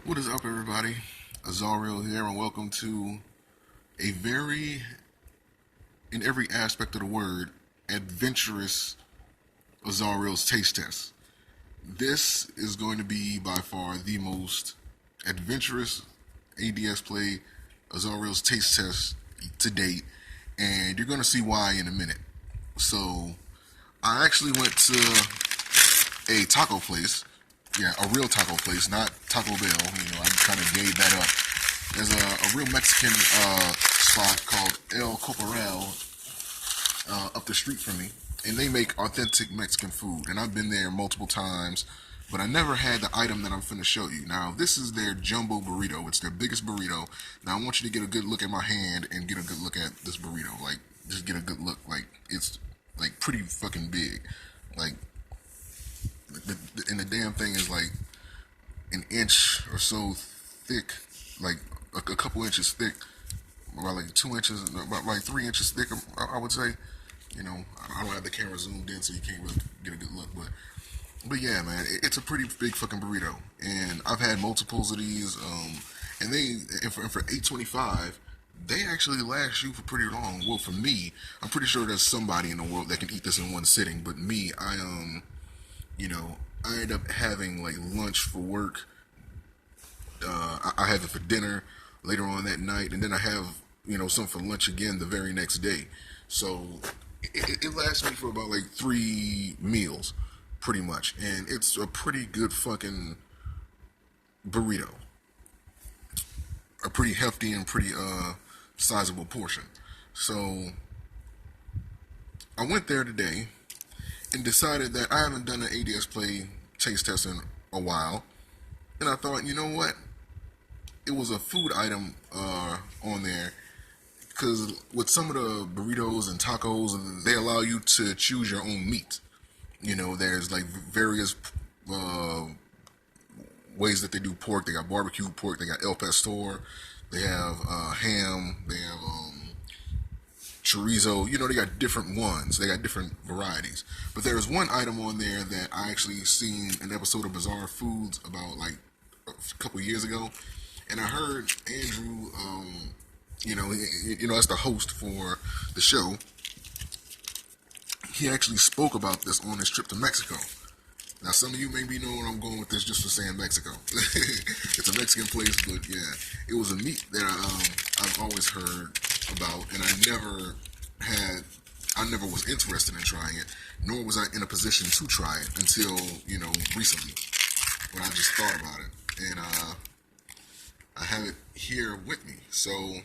What is up, everybody? Azareel here, and welcome to a very, in every aspect of the word, adventurous Azareal's taste test. This is going to be by far the most adventurous ADS play Azareal's taste test to date, and you're going to see why in a minute. So, I actually went to a taco place. Yeah, a real taco place, not Taco Bell. I kind of gave that up. There's a real Mexican spot called El Corporal up the street from me, and they make authentic Mexican food. And I've been there multiple times, but I never had the item that I'm finna show you. Now, this is their jumbo burrito. It's their biggest burrito. Now, I want you to get a good look at my hand and get a good look at this burrito. Like, just get a good look. Like, it's like pretty fucking big. Like, and the damn thing is like an inch or so thick, like a couple inches thick, about like 2 inches, about like 3 inches thick. I would say. I don't have the camera zoomed in, so you can't really get a good look. But yeah, man, it's a pretty big fucking burrito, and I've had multiples of these. And for $8.25. They actually last you for pretty long. Well, for me, I'm pretty sure there's somebody in the world that can eat this in one sitting. But me, I end up having like lunch for work. I have it for dinner later on that night, and then I have some for lunch again the very next day. So it lasts me for about like 3 meals, pretty much, and it's a pretty good fucking burrito, a pretty hefty and pretty sizable portion. So I went there today and decided that I haven't done an ADS play taste test in a while. And I thought, you know what? It was a food item on there because with some of the burritos and tacos, they allow you to choose your own meat. There's like various ways that they do pork. They got barbecue pork. They got El Pastor. They have ham. They have chorizo. They got different ones. They got different varieties. But there's one item on there that I actually seen an episode of Bizarre Foods about like a couple years ago, and I heard Andrew, as the host for the show, he actually spoke about this on his trip to Mexico. Now, some of you may be knowing where I'm going with this just for saying Mexico. It's a Mexican place, but yeah, it was a meat that I've always heard about, and I never was interested in trying it, nor was I in a position to try it until, recently, when I just thought about it, and I have it here with me. So,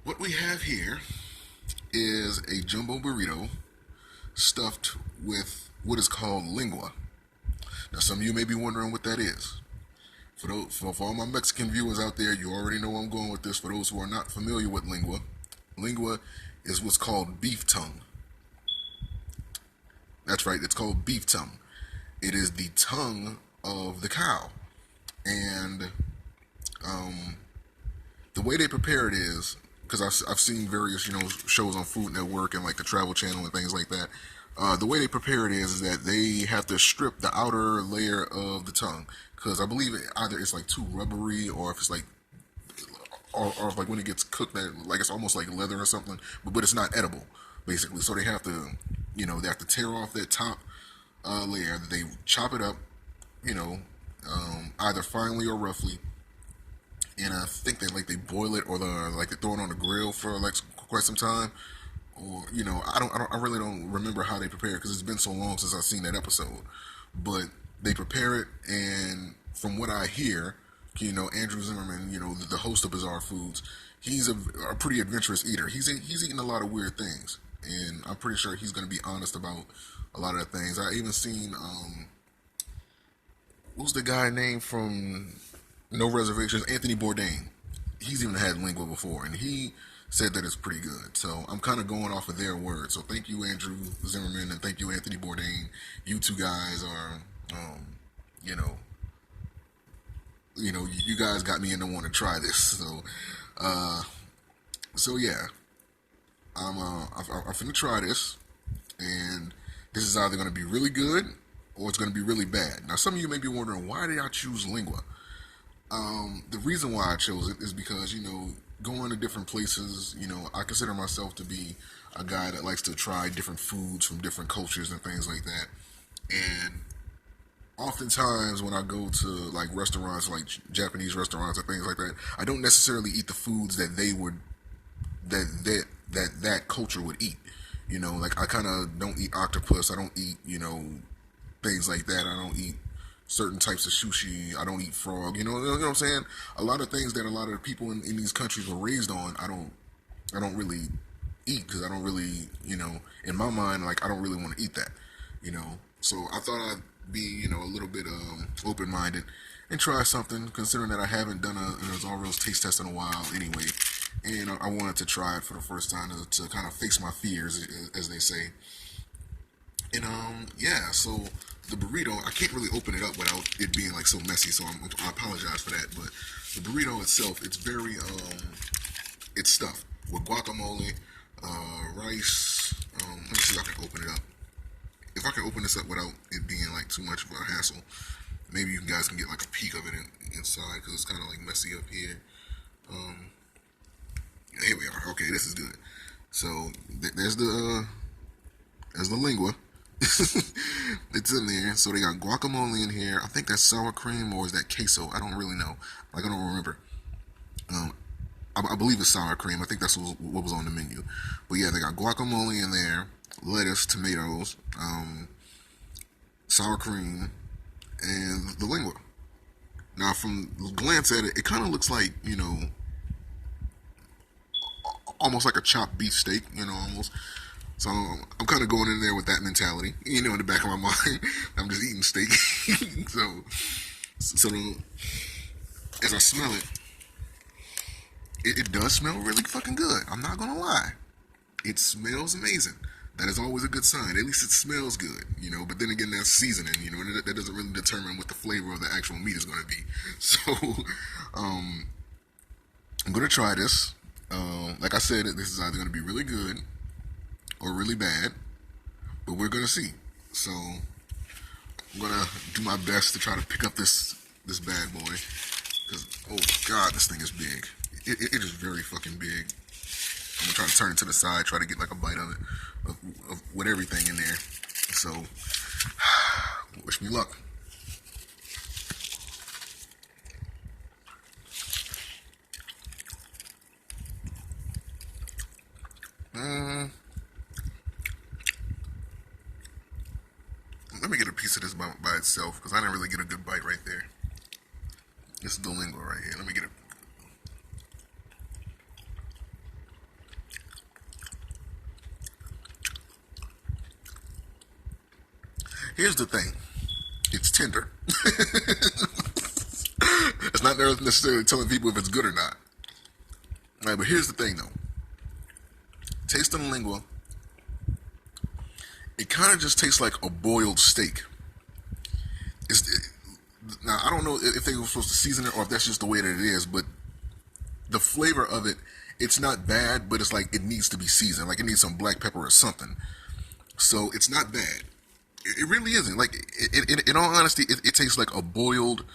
what we have here is a jumbo burrito stuffed with what is called lengua. Now, some of you may be wondering what that is. For all my Mexican viewers out there, you already know where I'm going with this. For those who are not familiar with lengua is what's called beef tongue. That's right, it's called beef tongue. It is the tongue of the cow. And the way they prepare it is, because I've seen various shows on Food Network and like the Travel Channel and things like that. The way they prepare it is that they have to strip the outer layer of the tongue, because I believe either it's like too rubbery, or if it's like, or if like when it gets cooked, like it's almost like leather or something, but it's not edible basically. So they have to, they have to tear off that top layer. They chop it up, either finely or roughly, and I think they boil it, or they throw it on the grill for like quite some time. Or I really don't remember how they prepare it because it's been so long since I've seen that episode. But they prepare it, and from what I hear, Andrew Zimmerman, the host of Bizarre Foods, he's a pretty adventurous eater. He's eaten a lot of weird things, and I'm pretty sure he's going to be honest about a lot of the things. I even seen who's the guy named from No Reservations, Anthony Bourdain. He's even had lingua before, and he said that it's pretty good. So I'm kind of going off of their word. So thank you, Andrew Zimmerman, and thank you, Anthony Bourdain. You two guys are, you guys got me into want to try this. So yeah, I'm finna try this, and this is either gonna be really good or it's going to be really bad. Now, some of you may be wondering, why did I choose lingua? The reason why I chose it is because, going to different places, I consider myself to be a guy that likes to try different foods from different cultures and things like that. And oftentimes when I go to like restaurants, like Japanese restaurants and things like that, I don't necessarily eat the foods that they would that culture would eat. Like I kind of don't eat octopus. I don't eat things like that. I don't eat certain types of sushi. I don't eat frog. You know what I'm saying? A lot of things that a lot of people in these countries were raised on, I don't really eat because I don't really, in my mind, like I don't really want to eat that. So I thought I'd be, a little bit open-minded and try something, considering that I haven't done an AZAREAL'S taste test in a while anyway. And I wanted to try it for the first time to kind of face my fears, as they say. And yeah, so the burrito, I can't really open it up without it being like so messy, so I apologize for that. But the burrito itself, it's very it's stuffed with guacamole, rice. Let me see if I can open it up. If I can open this up without it being like too much of a hassle, maybe you guys can get like a peek of it inside, because it's kind of like messy up here. Here we are. Okay, this is good. So there's the lingua. It's in there. So they got guacamole in here. I think that's sour cream, or is that queso? I don't really know. Like I don't remember. I believe it's sour cream. I think that's what was on the menu. But yeah, they got guacamole in there, lettuce, tomatoes, sour cream, and the lingua. Now, from the glance at it, it kind of looks like, almost like a chopped beef steak, almost. So I'm kind of going in there with that mentality, in the back of my mind. I'm just eating steak. so as I smell it, it does smell really fucking good. I'm not gonna lie. It smells amazing. That is always a good sign. At least it smells good, But then again, that's seasoning, and that doesn't really determine what the flavor of the actual meat is going to be. So, I'm going to try this. Like I said, this is either going to be really good or really bad, but we're going to see. So, I'm going to do my best to try to pick up this bad boy. Because, oh God, this thing is big. It is very fucking big. I'm going to try to turn it to the side, try to get like a bite of it, with everything in there. So, wish me luck. Let me get a piece of this by itself, because I didn't really get a good bite right there. This is the lingua right here. Let me get it. Here's the thing. It's tender. It's not necessarily telling people if it's good or not. All right, but here's the thing, though. Tasting the lingua, it kind of just tastes like a boiled steak. Now, I don't know if they were supposed to season it or if that's just the way that it is, but the flavor of it, it's not bad, but it's like it needs to be seasoned. Like it needs some black pepper or something. So it's not bad. It really isn't. Like, in all honesty, it tastes like a boiled,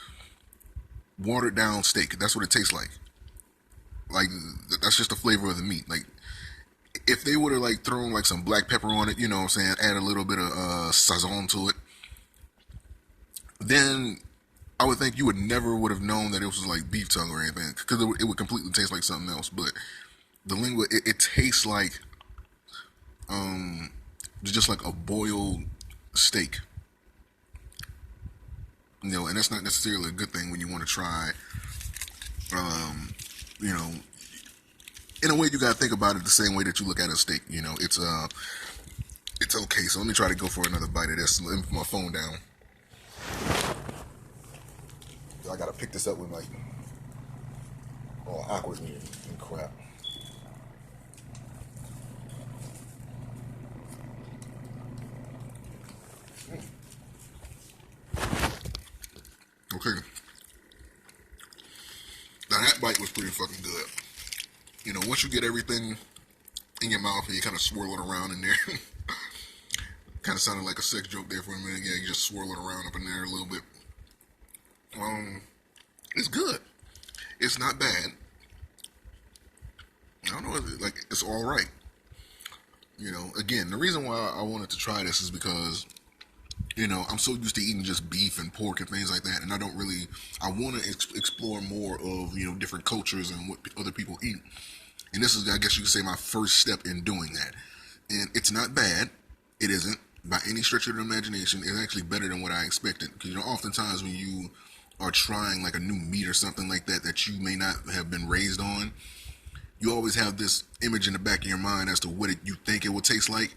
watered down steak. That's what it tastes like. Like, that's just the flavor of the meat. Like, if they would have like thrown like some black pepper on it, you know what I'm saying, add a little bit of sazon to it, then I would think you would never would have known that it was like beef tongue or anything, because it would completely taste like something else. But the lingua, it tastes like just like a boiled steak, and that's not necessarily a good thing when you want to try, in a way you gotta think about it the same way that you look at a steak. It's okay. So let me try to go for another bite of this. Let me put my phone down. I gotta pick this up with like all awkward and crap. Okay. Now that bite was pretty fucking good. Once you get everything in your mouth and you kind of swirl it around in there, Kind of sounded like a sex joke there for a minute. Yeah, you just swirl it around up in there a little bit. It's good. It's not bad. I don't know, like, it's all right. Again, the reason why I wanted to try this is because, I'm so used to eating just beef and pork and things like that, and I want to explore more of, different cultures and what other people eat. And this is, I guess you could say, my first step in doing that. And it's not bad. It isn't by any stretch of the imagination. It's actually better than what I expected. Because, oftentimes when you are trying like a new meat or something like that that you may not have been raised on, you always have this image in the back of your mind as to what you think it would taste like,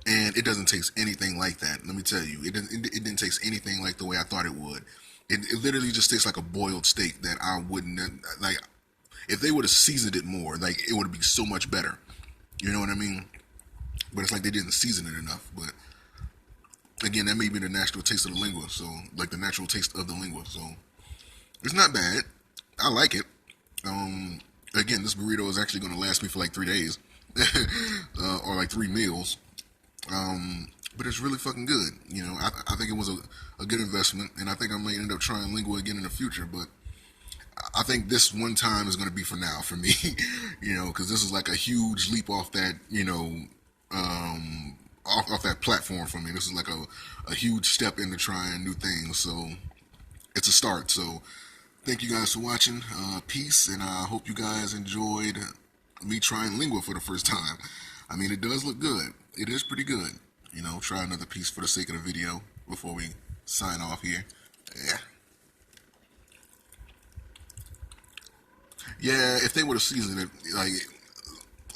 and it doesn't taste anything like that. Let me tell you, it didn't taste anything like the way I thought it would. It literally just tastes like a boiled steak that I wouldn't, like, if they would have seasoned it more, like, it would be so much better. You know what I mean? But it's like they didn't season it enough. But again, that may be the natural taste of the lingua, so, like, the natural taste of the lingua. So it's not bad. I like it. Again, this burrito is actually going to last me for like 3 days, or like 3 meals. But it's really fucking good. I think it was a good investment, and I think I may end up trying lingua again in the future. But I think this one time is going to be for now for me, because this is like a huge leap off that, off that platform for me. This is like a huge step into trying new things. So it's a start. So thank you guys for watching. Peace, and I hope you guys enjoyed me trying lingua for the first time. I mean, it does look good. It is pretty good. Try another piece for the sake of the video before we sign off here. Yeah, if they would have seasoned it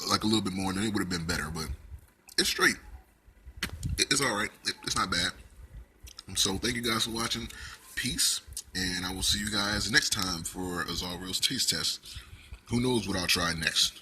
like a little bit more, then it would have been better. But it's straight. It's all right. It's not bad. So thank you guys for watching. Peace, and I will see you guys next time for AZAREAL'S taste test. Who knows what I'll try next?